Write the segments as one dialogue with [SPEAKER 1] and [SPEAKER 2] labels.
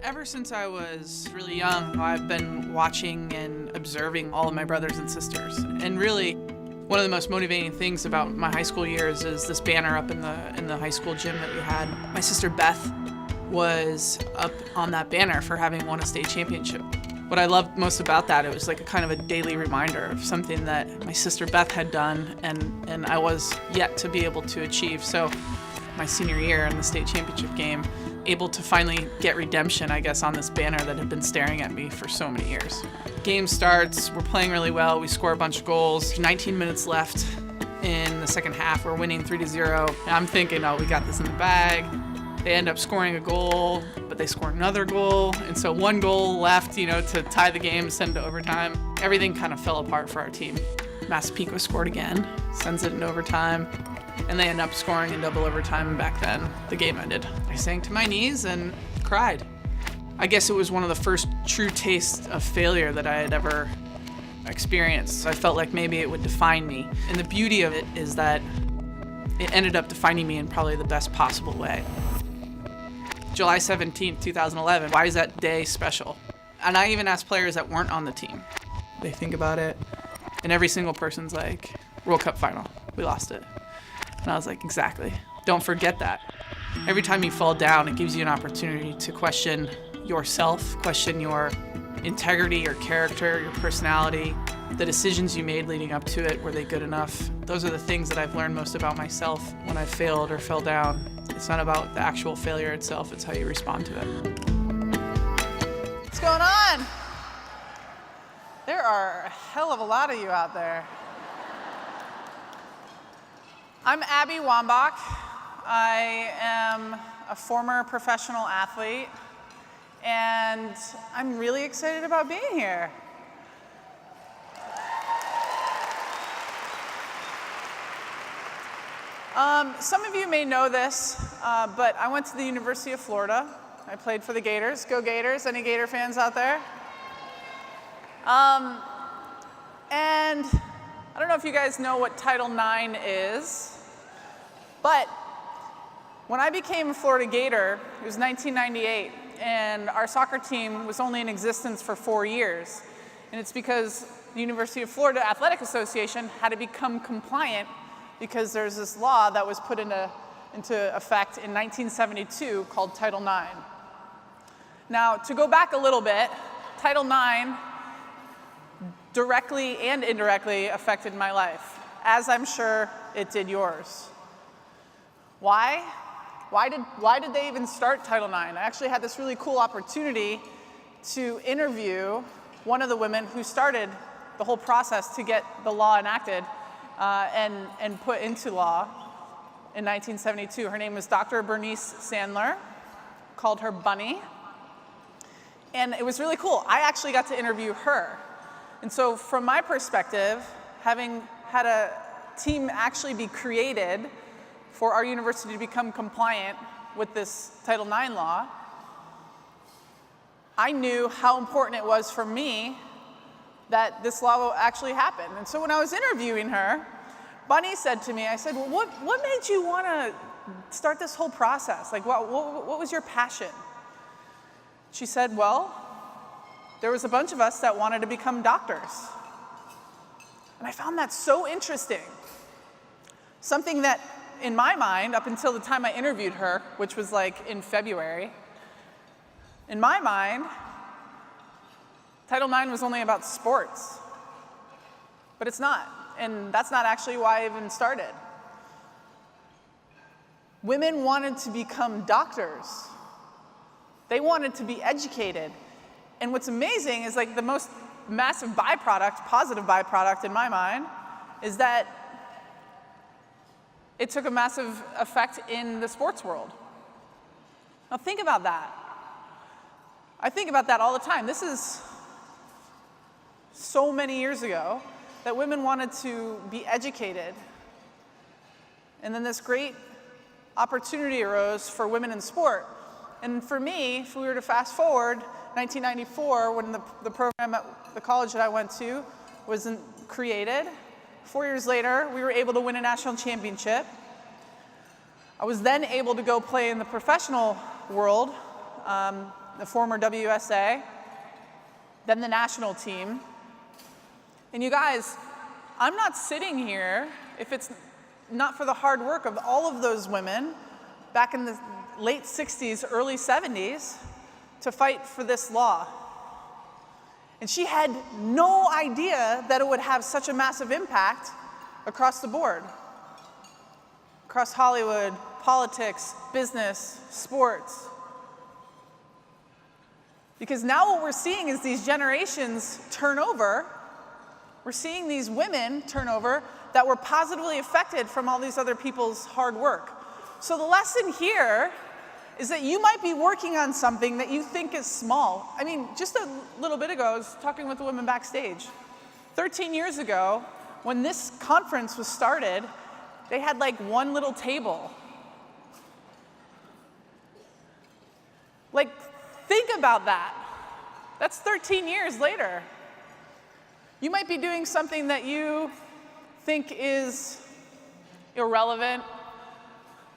[SPEAKER 1] Ever since I was really young, I've been watching and observing all of my brothers and sisters. And really, one of the most motivating things about my high school years is this banner up in the high school gym that we had. My sister Beth was up on that banner for having won a state championship. What I loved most about that, it was like a kind of a daily reminder of something that my sister Beth had done and I was yet to be able to achieve. So my senior year in the state championship game, able to finally get redemption, I guess, on this banner that had been staring at me for so many years. Game starts, we're playing really well, we score a bunch of goals, 19 minutes left in the second half, we're winning 3-0. And I'm thinking, oh, we got this in the bag. They end up scoring a goal, but they score another goal, and so one goal left, to tie the game, send to overtime. Everything kind of fell apart for our team. Massapequa scored again, sends it in overtime, and they end up scoring in double overtime, and back then, the game ended. I sank to my knees and cried. I guess it was one of the first true tastes of failure that I had ever experienced. I felt like maybe it would define me. And the beauty of it is that it ended up defining me in probably the best possible way. July 17th, 2011, why is that day special? And I even asked players that weren't on the team. They think about it, and every single person's like, World Cup final, we lost it. And I was like, exactly. Don't forget that. Every time you fall down, it gives you an opportunity to question yourself, question your integrity, your character, your personality, the decisions you made leading up to it, were they good enough? Those are the things that I've learned most about myself when I failed or fell down. It's not about the actual failure itself, it's how you respond to it.
[SPEAKER 2] What's going on? There are a hell of a lot of you out there. I'm Abby Wambach. I am a former professional athlete, and I'm really excited about being here. Some of you may know this, but I went to the University of Florida. I played for the Gators. Go Gators! Any Gator fans out there? And I don't know if you guys know what Title IX is, but when I became a Florida Gator, it was 1998, and our soccer team was only in existence for 4 years. And it's because the University of Florida Athletic Association had to become compliant because there's this law that was put into effect in 1972 called Title IX. Now, to go back a little bit, Title IX directly and indirectly affected my life, as I'm sure it did yours. Why? Why did they even start Title IX? I actually had this really cool opportunity to interview one of the women who started the whole process to get the law enacted and put into law in 1972. Her name was Dr. Bernice Sandler, called her Bunny. And it was really cool. I actually got to interview her. And so from my perspective, having had a team actually be created for our university to become compliant with this Title IX law, I knew how important it was for me that this law will actually happen. And so when I was interviewing her, Bunny said to me, I said, well, what made you want to start this whole process? Like, what was your passion? She said, well, there was a bunch of us that wanted to become doctors. And I found that so interesting. Something that, in my mind, up until the time I interviewed her, which was like in February, in my mind, Title IX was only about sports. But it's not, and that's not actually why I even started. Women wanted to become doctors. They wanted to be educated. And what's amazing is, like, the most massive byproduct, positive byproduct in my mind, is that it took a massive effect in the sports world. Now think about that. I think about that all the time. This is so many years ago that women wanted to be educated. And then this great opportunity arose for women in sport. And for me, if we were to fast forward, 1994, when the program at the college that I went to was created, 4 years later, we were able to win a national championship. I was then able to go play in the professional world the former WSA, then the national team. And you guys, I'm not sitting here if it's not for the hard work of all of those women back in the late 60s, early 70s to fight for this law. And she had no idea that it would have such a massive impact across the board, across Hollywood, politics, business, sports. Because now what we're seeing is these generations turn over. We're seeing these women turn over that were positively affected from all these other people's hard work. So the lesson here is that you might be working on something that you think is small. I mean, just a little bit ago, I was talking with the women backstage. 13 years ago, when this conference was started, they had like one little table. Like, think about that. That's 13 years later. You might be doing something that you think is irrelevant.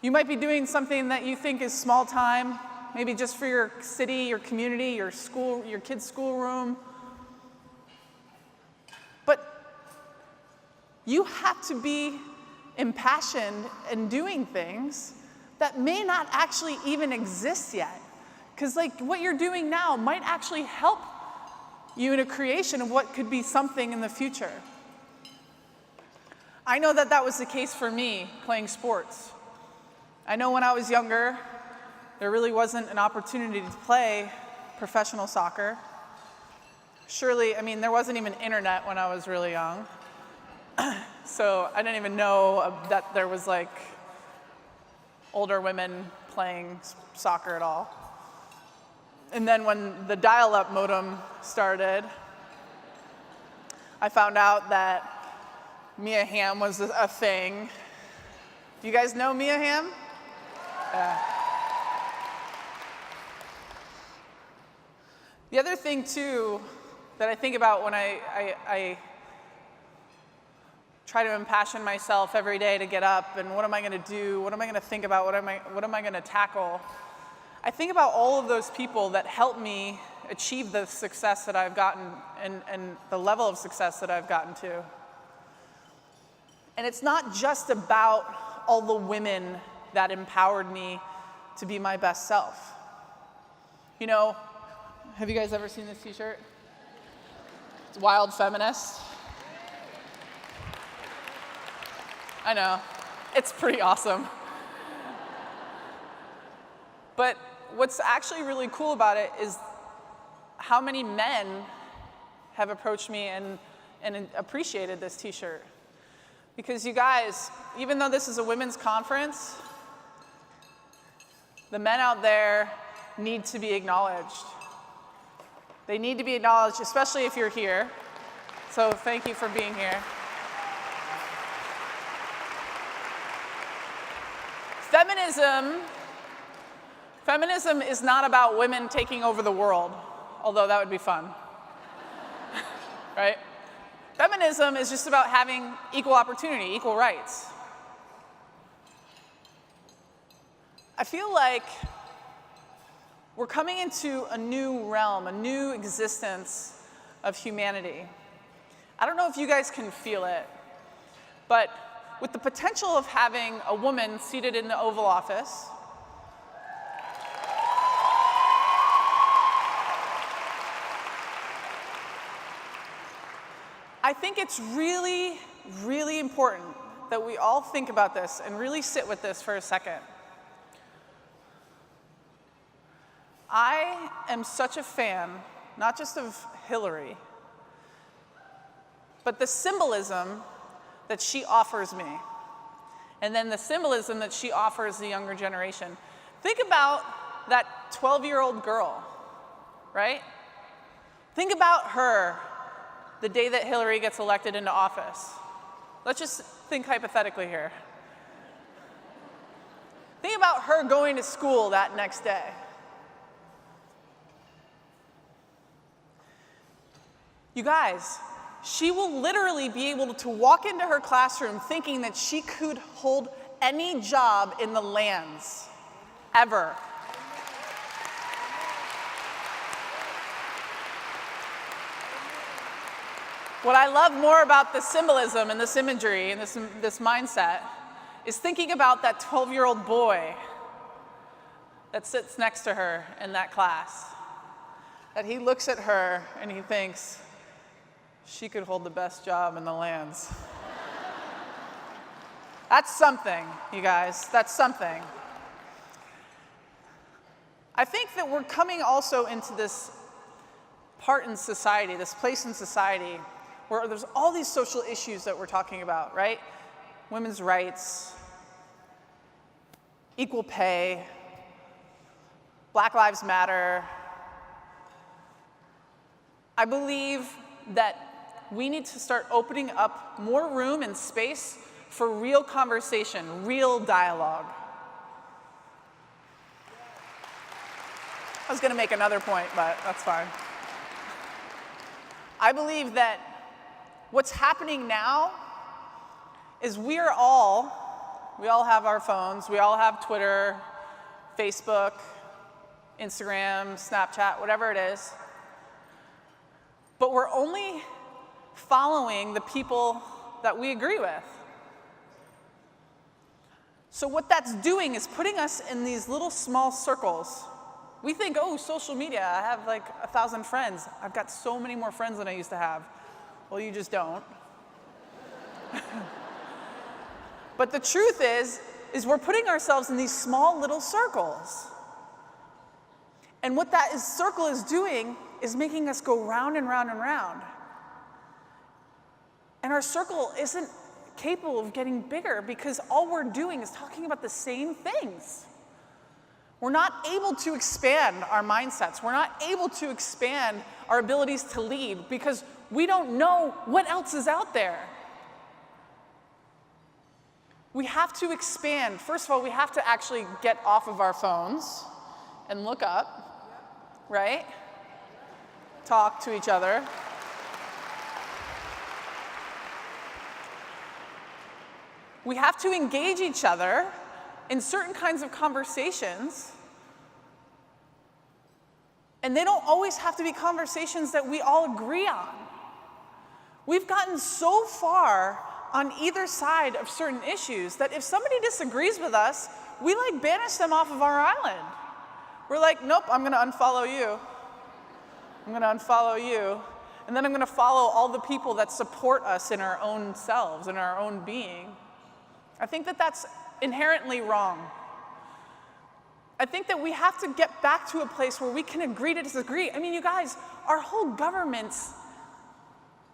[SPEAKER 2] You might be doing something that you think is small time, maybe just for your city, your community, your school, your kid's schoolroom. But you have to be impassioned in doing things that may not actually even exist yet. Because like what you're doing now might actually help you in a creation of what could be something in the future. I know that that was the case for me playing sports. I know when I was younger, there really wasn't an opportunity to play professional soccer. Surely, I mean, there wasn't even internet when I was really young. So I didn't even know that there was like older women playing soccer at all. And then when the dial-up modem started, I found out that Mia Hamm was a thing. Do you guys know Mia Hamm? The other thing, too, that I think about when I try to impassion myself every day to get up and what am I going to do, what am I going to think about, what am I going to tackle, I think about all of those people that helped me achieve the success that I've gotten and the level of success that I've gotten to. And it's not just about all the women that empowered me to be my best self. You know, have you guys ever seen this t-shirt? It's Wild Feminist. I know, it's pretty awesome. But what's actually really cool about it is how many men have approached me and appreciated this t-shirt. Because you guys, even though this is a women's conference, the men out there need to be acknowledged. They need to be acknowledged, especially if you're here. So thank you for being here. Feminism is not about women taking over the world, although that would be fun, right? Feminism is just about having equal opportunity, equal rights. I feel like we're coming into a new realm, a new existence of humanity. I don't know if you guys can feel it, but with the potential of having a woman seated in the Oval Office, I think it's really, really important that we all think about this and really sit with this for a second. I am such a fan, not just of Hillary, but the symbolism that she offers me, and then the symbolism that she offers the younger generation. Think about that 12-year-old girl, right? Think about her the day that Hillary gets elected into office. Let's just think hypothetically here. Think about her going to school that next day. You guys, she will literally be able to walk into her classroom thinking that she could hold any job in the lands, ever. What I love more about this symbolism and this imagery and this mindset is thinking about that 12-year-old boy that sits next to her in that class. That he looks at her and he thinks, she could hold the best job in the lands. That's something, you guys, that's something. I think that we're coming also into this part in society, this place in society, where there's all these social issues that we're talking about, right? Women's rights, equal pay, Black Lives Matter. I believe that we need to start opening up more room and space for real conversation, real dialogue. I was going to make another point, but that's fine. I believe that what's happening now is we all have our phones, we all have Twitter, Facebook, Instagram, Snapchat, whatever it is, but we're only following the people that we agree with. So what that's doing is putting us in these little small circles. We think, oh, social media, I have like 1,000 friends. I've got so many more friends than I used to have. Well, you just don't. But the truth is we're putting ourselves in these small little circles. And what that circle is doing is making us go round and round and round. And our circle isn't capable of getting bigger because all we're doing is talking about the same things. We're not able to expand our mindsets. We're not able to expand our abilities to lead because we don't know what else is out there. We have to expand. First of all, we have to actually get off of our phones and look up, right? Talk to each other. We have to engage each other in certain kinds of conversations. And they don't always have to be conversations that we all agree on. We've gotten so far on either side of certain issues that if somebody disagrees with us, we like banish them off of our island. We're like, nope, I'm gonna unfollow you. I'm gonna unfollow you. And then I'm gonna follow all the people that support us in our own selves, in our own being. I think that that's inherently wrong. I think that we have to get back to a place where we can agree to disagree. I mean, you guys, our whole governments,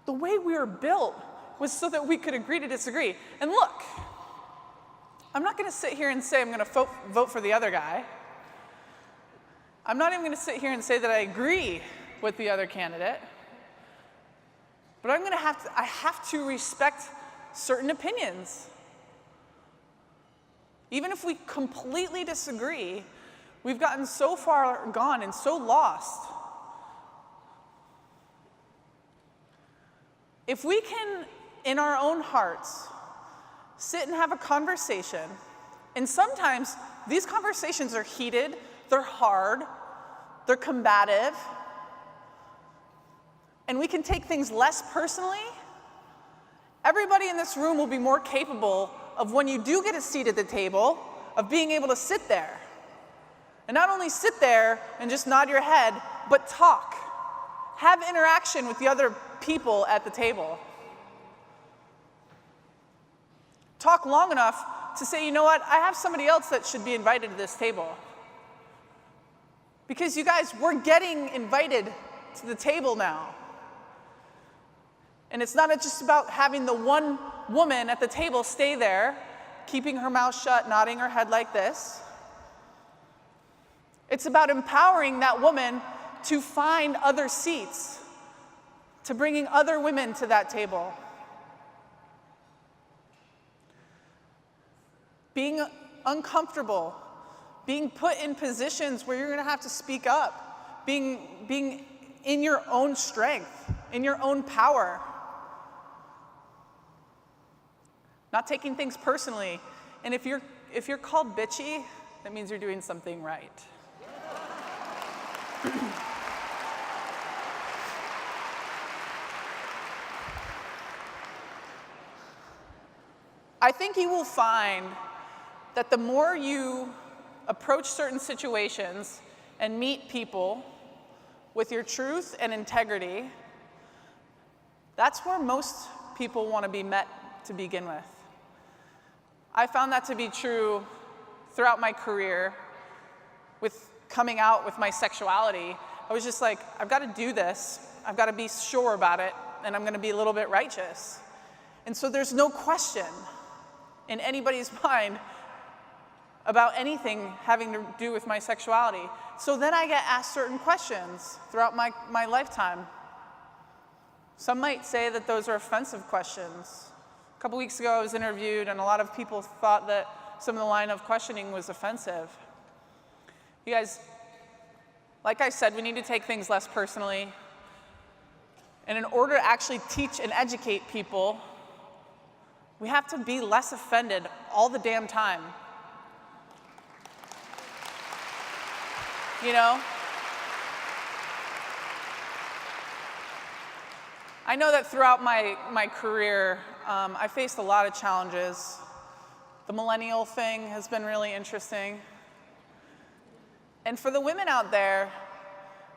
[SPEAKER 2] the way we were built was so that we could agree to disagree. And look, I'm not going to sit here and say I'm going to vote for the other guy. I'm not even going to sit here and say that I agree with the other candidate. But I have to respect certain opinions. Even if we completely disagree, we've gotten so far gone and so lost. If we can, in our own hearts, sit and have a conversation, and sometimes these conversations are heated, they're hard, they're combative, and we can take things less personally, everybody in this room will be more capable of, when you do get a seat at the table, of being able to sit there. And not only sit there and just nod your head, but talk. Have interaction with the other people at the table. Talk long enough to say, you know what, I have somebody else that should be invited to this table. Because you guys, we're getting invited to the table now. And it's not just about having the one woman at the table stay there, keeping her mouth shut, nodding her head like this. It's about empowering that woman to find other seats, to bringing other women to that table. Being uncomfortable, being put in positions where you're going to have to speak up, being in your own strength, in your own power. Not taking things personally. And if you're called bitchy, that means you're doing something right. I think you will find that the more you approach certain situations and meet people with your truth and integrity, that's where most people want to be met to begin with. I found that to be true throughout my career with coming out with my sexuality. I was just like, I've got to do this, I've got to be sure about it, and I'm going to be a little bit righteous. And so there's no question in anybody's mind about anything having to do with my sexuality. So then I get asked certain questions throughout my lifetime. Some might say that those are offensive questions. A couple weeks ago I was interviewed and a lot of people thought that some of the line of questioning was offensive. You guys, like I said, we need to take things less personally. And in order to actually teach and educate people, we have to be less offended all the damn time. You know? I know that throughout my career, I faced a lot of challenges. The millennial thing has been really interesting. And for the women out there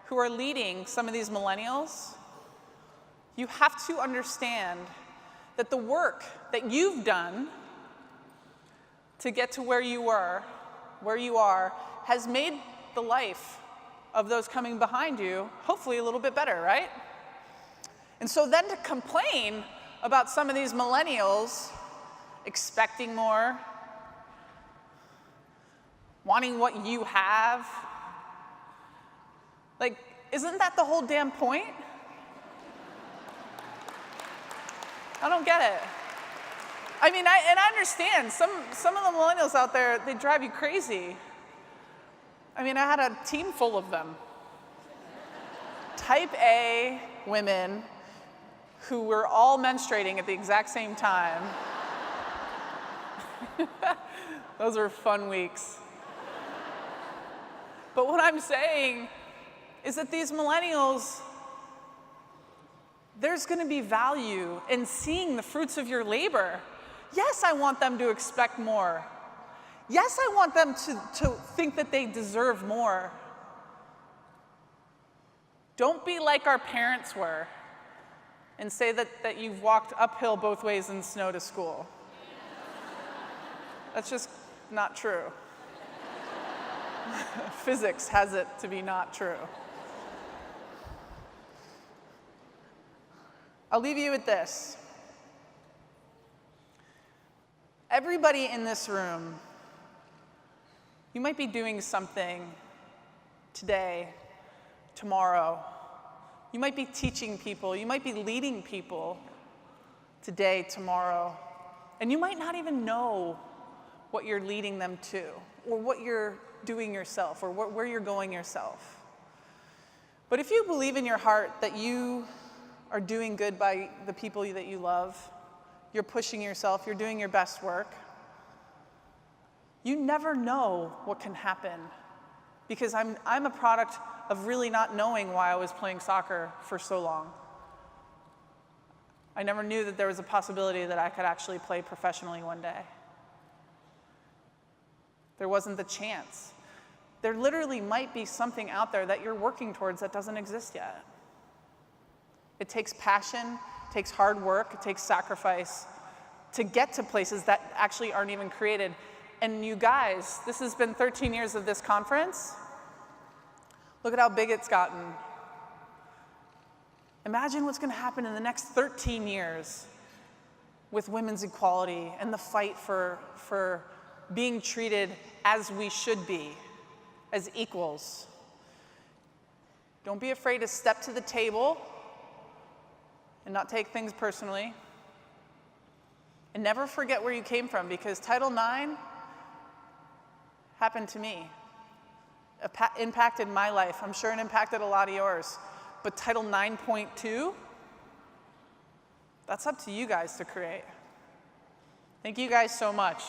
[SPEAKER 2] who are leading some of these millennials, you have to understand that the work that you've done to get to where you are, has made the life of those coming behind you hopefully a little bit better, right? And so then to complain about some of these millennials expecting more, wanting what you have, like, isn't that the whole damn point? I don't get it. I mean, I understand. Some of the millennials out there, they drive you crazy. I mean, I had a team full of them. Type A women who were all menstruating at the exact same time. Those were fun weeks. But what I'm saying is that these millennials, there's going to be value in seeing the fruits of your labor. Yes, I want them to expect more. Yes, I want them to think that they deserve more. Don't be like our parents were and say that you've walked uphill both ways in snow to school. That's just not true. Physics has it to be not true. I'll leave you with this. Everybody in this room, you might be doing something today, tomorrow. You might be teaching people. You might be leading people today, tomorrow. And you might not even know what you're leading them to, or what you're doing yourself, or where you're going yourself. But if you believe in your heart that you are doing good by the people that you love, you're pushing yourself, you're doing your best work, you never know what can happen. Because I'm a product of really not knowing why I was playing soccer for so long. I never knew that there was a possibility that I could actually play professionally one day. There wasn't the chance. There literally might be something out there that you're working towards that doesn't exist yet. It takes passion, it takes hard work, it takes sacrifice to get to places that actually aren't even created. And you guys, this has been 13 years of this conference. Look at how big it's gotten. Imagine what's going to happen in the next 13 years with women's equality and the fight for being treated as we should be, as equals. Don't be afraid to step to the table and not take things personally. And never forget where you came from, because Title IX happened to me. It impacted my life. I'm sure it impacted a lot of yours. But Title 9.2, that's up to you guys to create. Thank you guys so much.